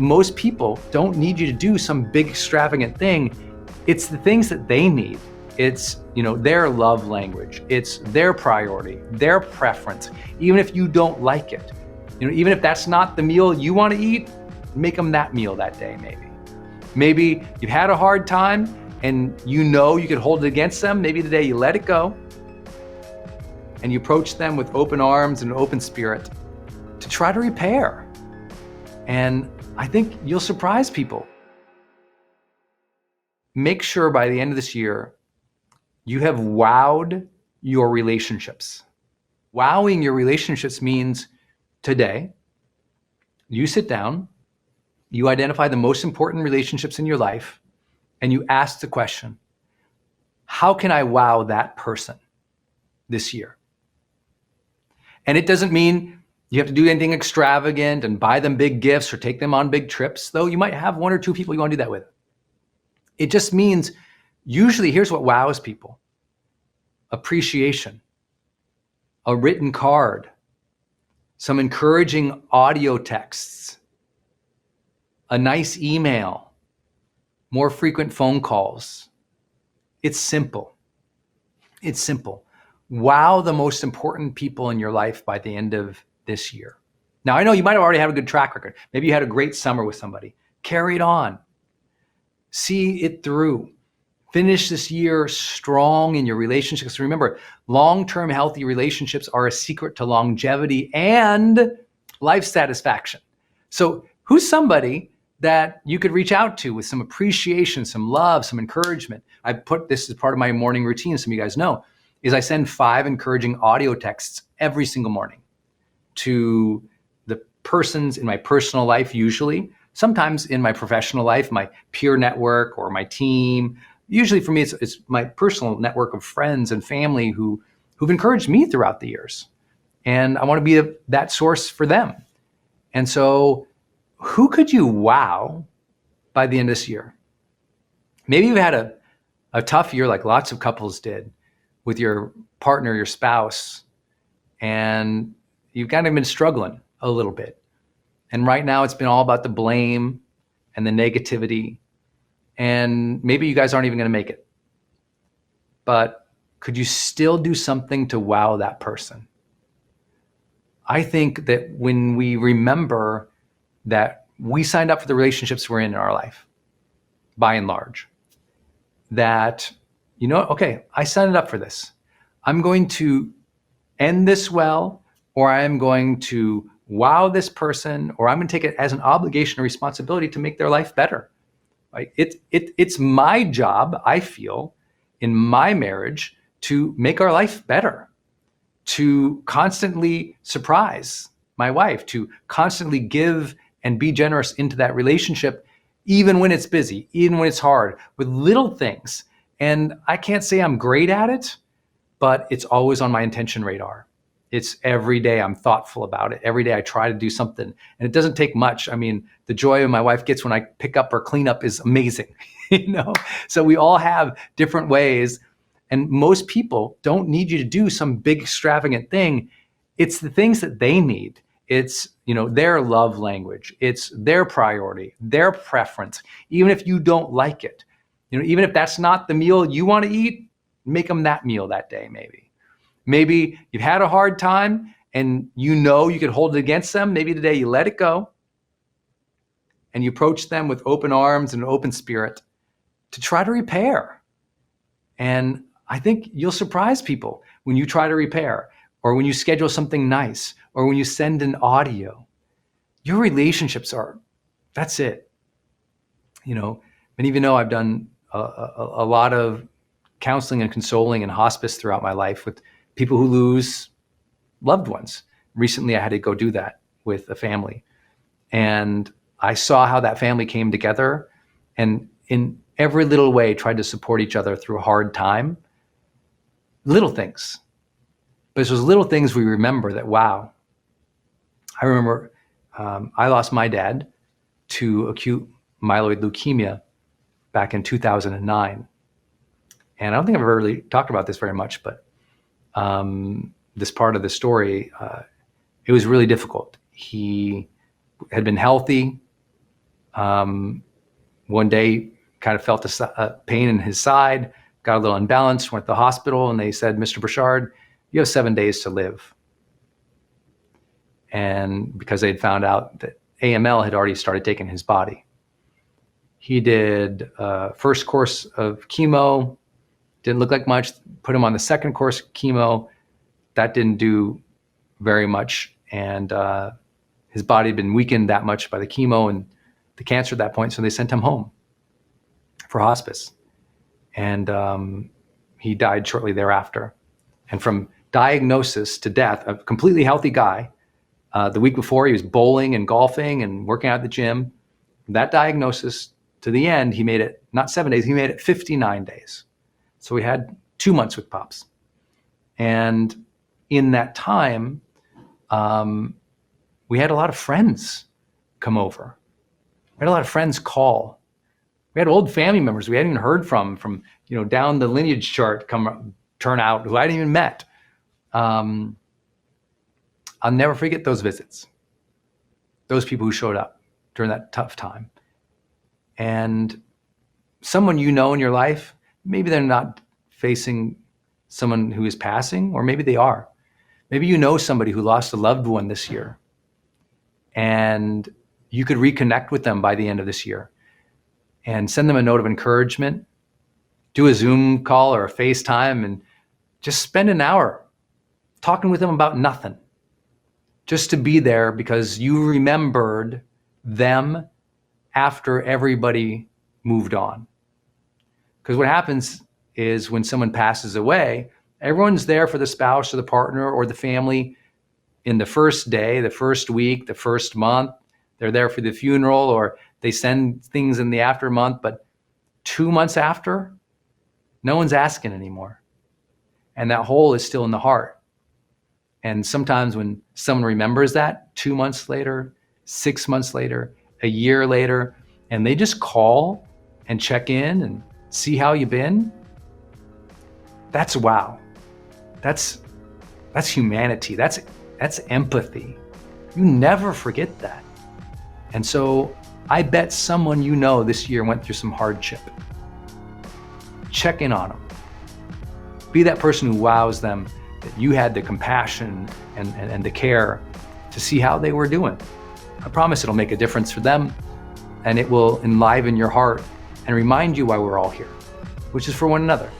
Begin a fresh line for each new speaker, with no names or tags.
Most people don't need you to do some big extravagant thing. It's the things that they need. It's, their love language. It's their priority, their preference, even if you don't like it. Even if that's not the meal you want to eat, make them that meal that day maybe. Maybe you've had a hard time and you could hold it against them. Maybe today you let it go and you approach them with open arms and an open spirit to try to repair. And I think you'll surprise people. Make sure by the end of this year, you have wowed your relationships. Wowing your relationships means today, you sit down, you identify the most important relationships in your life, and you ask the question, how can I wow that person this year? And it doesn't mean you have to do anything extravagant and buy them big gifts or take them on big trips, though you might have one or two people you want to do that with. It just means, usually, here's what wows people: appreciation, a written card, some encouraging audio texts, a nice email, more frequent phone calls. It's simple. It's simple. Wow the most important people in your life by the end of this year. Now, I know you might have already had a good track record. Maybe you had a great summer with somebody. Carry it on. See it through. Finish this year strong in your relationships. Remember, long-term healthy relationships are a secret to longevity and life satisfaction. So who's somebody that you could reach out to with some appreciation, some love, some encouragement? I put this as part of my morning routine, some of you guys know, is I send 5 encouraging audio texts every single morning to the persons in my personal life, usually, sometimes in my professional life, my peer network or my team. Usually for me, it's my personal network of friends and family who've encouraged me throughout the years. And I want to be that source for them. And so who could you wow by the end of this year? Maybe you've had a tough year like lots of couples did with your partner, your spouse, and you've kind of been struggling a little bit. And right now it's been all about the blame and the negativity. And maybe you guys aren't even going to make it. But could you still do something to wow that person? I think that when we remember that we signed up for the relationships we're in our life, by and large, that, okay, I signed up for this. I'm going to end this well, or I am going to wow this person, or I'm going to take it as an obligation or responsibility to make their life better. Right? It's my job, I feel, in my marriage to make our life better, to constantly surprise my wife, to constantly give and be generous into that relationship, even when it's busy, even when it's hard, with little things. And I can't say I'm great at it, but it's always on my intention radar. It's every day I'm thoughtful about it. Every day I try to do something, and it doesn't take much. I mean, the joy my wife gets when I pick up or clean up is amazing, So we all have different ways, and most people don't need you to do some big extravagant thing. It's the things that they need. It's, their love language. It's their priority, their preference, even if you don't like it. Even if that's not the meal you want to eat, make them that meal that day maybe. Maybe you've had a hard time and you could hold it against them. Maybe today you let it go and you approach them with open arms and an open spirit to try to repair. And I think you'll surprise people when you try to repair, or when you schedule something nice, or when you send an audio. Your relationships that's it. Many of you know I've done a lot of counseling and consoling and hospice throughout my life with people who lose loved ones. Recently, I had to go do that with a family. And I saw how that family came together and in every little way tried to support each other through a hard time. Little things. But it's those little things we remember that, wow. I remember I lost my dad to acute myeloid leukemia back in 2009. And I don't think I've ever really talked about this very much, but this part of the story, it was really difficult. He had been healthy, One day, kind of felt a pain in his side, got a little unbalanced, went to the hospital, and they said, Mr. Burchard, you have 7 days to live. And because they'd found out that AML had already started taking his body. He did first course of chemo, didn't look like much, put him on the second course of chemo. That didn't do very much. And his body had been weakened that much by the chemo and the cancer at that point. So they sent him home for hospice. And he died shortly thereafter. And from diagnosis to death, a completely healthy guy, the week before he was bowling and golfing and working out at the gym. That diagnosis to the end, he made it not 7 days, he made it 59 days. So we had 2 months with Pops. And in that time, we had a lot of friends come over. We had a lot of friends call. We had old family members we hadn't even heard from down the lineage chart turn out who I hadn't even met. I'll never forget those visits, those people who showed up during that tough time. And someone you know in your life, maybe they're not facing someone who is passing, or maybe they are. Maybe you know somebody who lost a loved one this year, and you could reconnect with them by the end of this year and send them a note of encouragement, do a Zoom call or a FaceTime, and just spend an hour talking with them about nothing. Just to be there because you remembered them after everybody moved on. Because what happens is when someone passes away, everyone's there for the spouse or the partner or the family in the first day, the first week, the first month. They're there for the funeral, or they send things in the after month. But 2 months after, no one's asking anymore. And that hole is still in the heart. And sometimes when someone remembers that 2 months later, 6 months later, a year later, and they just call and check in and see how you've been, that's wow. That's humanity. That's empathy. You never forget that. And so I bet someone you know this year went through some hardship. Check in on them. Be that person who wows them, that you had the compassion and the care to see how they were doing. I promise it'll make a difference for them, and it will enliven your heart and remind you why we're all here, which is for one another.